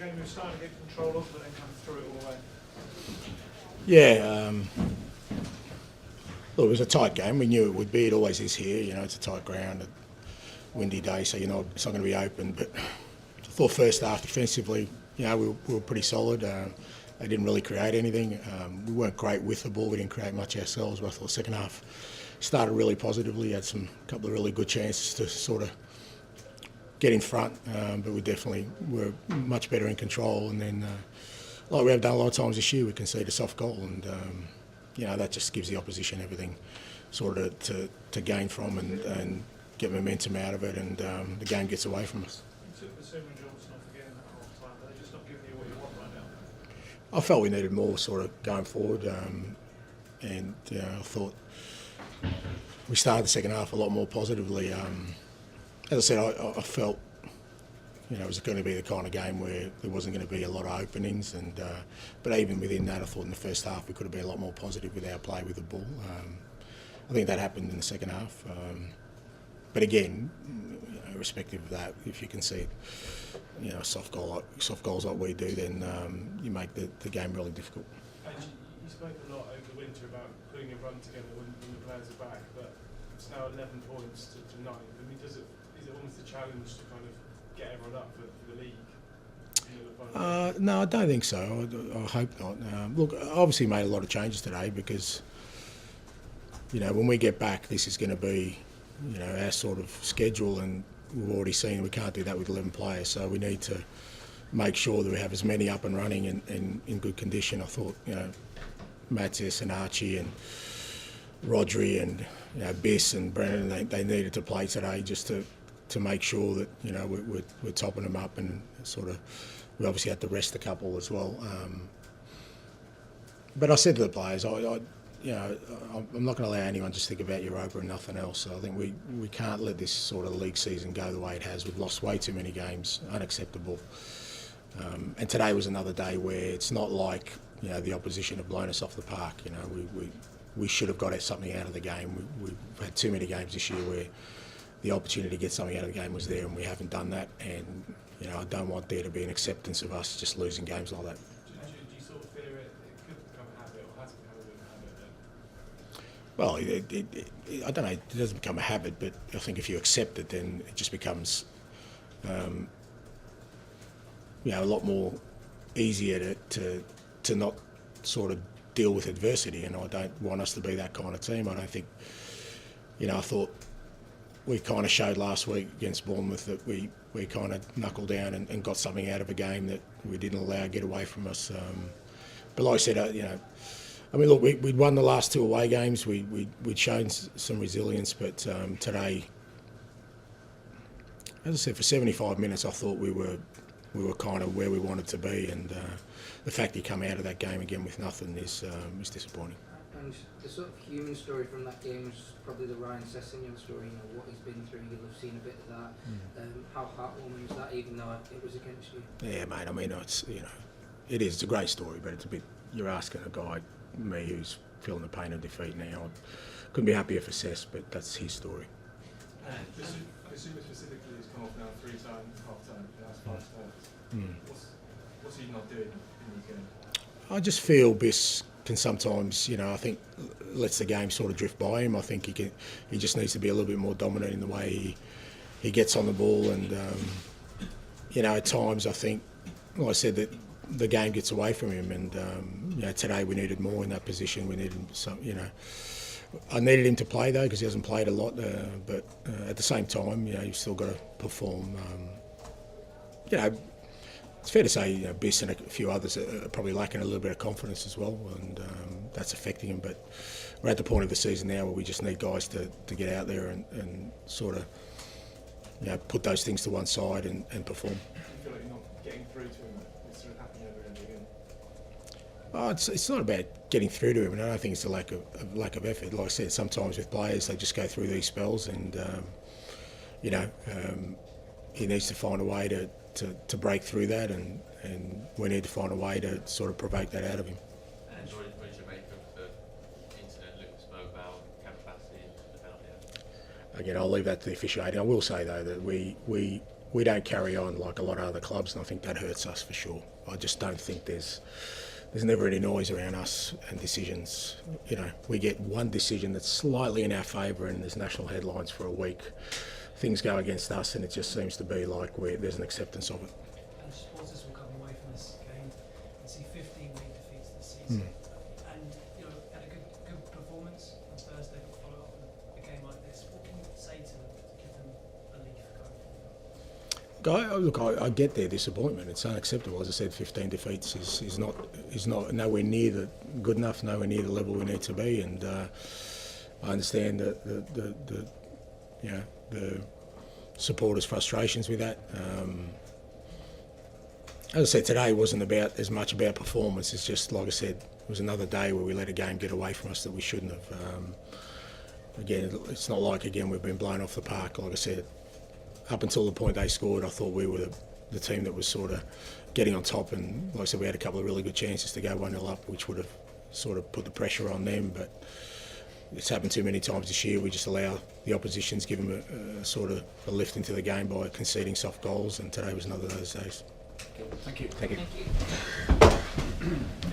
game you were starting to get control of, but then kind of threw it all away? Yeah. Look, it was a tight game. We knew it would be. It always is here. You know, it's a tight ground, a windy day, so it's not going to be open. But I thought first half defensively, you know, we were pretty solid. They didn't really create anything. We weren't great with the ball. We didn't create much ourselves. But I thought the second half started really positively. Had a couple of really good chances to sort of get in front, but we definitely were much better in control. And then, like we have done a lot of times this year, we concede a soft goal, and you know, that just gives the opposition everything sort of to gain from and get momentum out of it, and the game gets away from us. You took the Simon Johnson off again in that half time, but they're just not giving you what you want right now. I felt we needed more sort of going forward, and you know, I thought we started the second half a lot more positively. As I said, I felt, you know, it was going to be the kind of game where there wasn't going to be a lot of openings, and but even within that, I thought in the first half we could have been a lot more positive with our play with the ball. I think that happened in the second half. But again, you know, irrespective of that, if you concede, you know, soft goals like we do, then you make the game really difficult. And you spoke a lot over the winter about putting a run together when the players are back, but it's now 11 points to 9. I mean, is it almost a challenge to kind of get everyone up for the league? No, I don't think so. I hope not. Look, I obviously made a lot of changes today because, you know, when we get back, this is going to be, you know, our sort of schedule, and we've already seen we can't do that with 11 players. So we need to make sure that we have as many up and running and in good condition. I thought, you know, Matis and Archie and Rodri and, you know, Biss and Brennan, they needed to play today just to make sure that, you know, we're topping them up, and sort of we obviously had to rest a couple as well. But I said to the players, you know, I'm not going to allow anyone just think about Europa and nothing else. So I think we can't let this sort of league season go the way it has. We've lost way too many games, unacceptable. And today was another day where it's not like, you know, the opposition have blown us off the park. You know, we should have got something out of the game. We've had too many games this year where the opportunity to get something out of the game was there, and we haven't done that. And, you know, I don't want there to be an acceptance of us just losing games like that. Do you sort of fear it could become a habit, or has become a bit of a habit then? Well, I don't know, it doesn't become a habit, but I think if you accept it, then it just becomes, you know, a lot more easier to not sort of deal with adversity, and I don't want us to be that kind of team. I don't think, you know, I thought we kind of showed last week against Bournemouth that we kind of knuckled down and got something out of a game that we didn't allow get away from us. But like I said, you know, I mean, look, we'd won the last 2 away games. We'd shown some resilience, but today, as I said, for 75 minutes, I thought we were kind of where we wanted to be, and the fact he come out of that game again with nothing is disappointing. And the sort of human story from that game was probably the Ryan Sessegnon story. You know, what he's been through. You'll have seen a bit of that. How heartwarming was that, even though it was against you? Yeah, mate. I mean, it's, you know, it is. It's a great story, but it's a bit. You're asking a guy, me, who's feeling the pain of defeat now. I couldn't be happier for Sess, but that's his story. Consumer specifically has come off now 3 times, half-time, last 5 starts. What's he not doing in these games? I just feel Biss can sometimes, you know, I think lets the game sort of drift by him. I think he just needs to be a little bit more dominant in the way he gets on the ball, and you know, at times I think, like I said, that the game gets away from him, and you know, today we needed more in that position. We needed some, you know, I needed him to play though because he hasn't played a lot, but at the same time, you know, you've still got to perform. You know, it's fair to say, you know, Biss and a few others are probably lacking a little bit of confidence as well, and that's affecting him. But we're at the point of the season now where we just need guys to get out there and sort of, you know, put those things to one side and perform. Do you feel like you're not getting through to him? It's sort of happening over and over again. Oh, it's not about getting through to him, and I don't think it's a lack of effort. Like I said, sometimes with players they just go through these spells, and you know, he needs to find a way to break through that, and we need to find a way to sort of provoke that out of him. And what did you make of the incident Luke spoke about, capacity and the penalty? Again, I'll leave that to the officiating. I will say though that we we don't carry on like a lot of other clubs, and I think that hurts us for sure. I just don't think there's never any noise around us and decisions. You know, we get one decision that's slightly in our favour and there's national headlines for a week. Things go against us and it just seems to be like there's an acceptance of it. And supporters will come away from this game and see 15 league defeats this season. And, you know, had a good performance on Thursday, but follow up with a game like this. What can you say to them to give them belief going forward? Look, I get their disappointment. It's unacceptable. As I said, 15 defeats is not nowhere near the good enough, nowhere near the level we need to be. And I understand the supporters' frustrations with that. As I said, today wasn't about as much about performance. It's just, like I said, it was another day where we let a game get away from us that we shouldn't have. Again, it's not like we've been blown off the park. Like I said, up until the point they scored, I thought we were the team that was sort of getting on top, and like I said, we had a couple of really good chances to go 1-0 up, which would have sort of put the pressure on them. But it's happened too many times this year. We just allow the oppositions, give them a sort of a lift into the game by conceding soft goals, and today was another of those days. Thank you. Thank you. Thank you.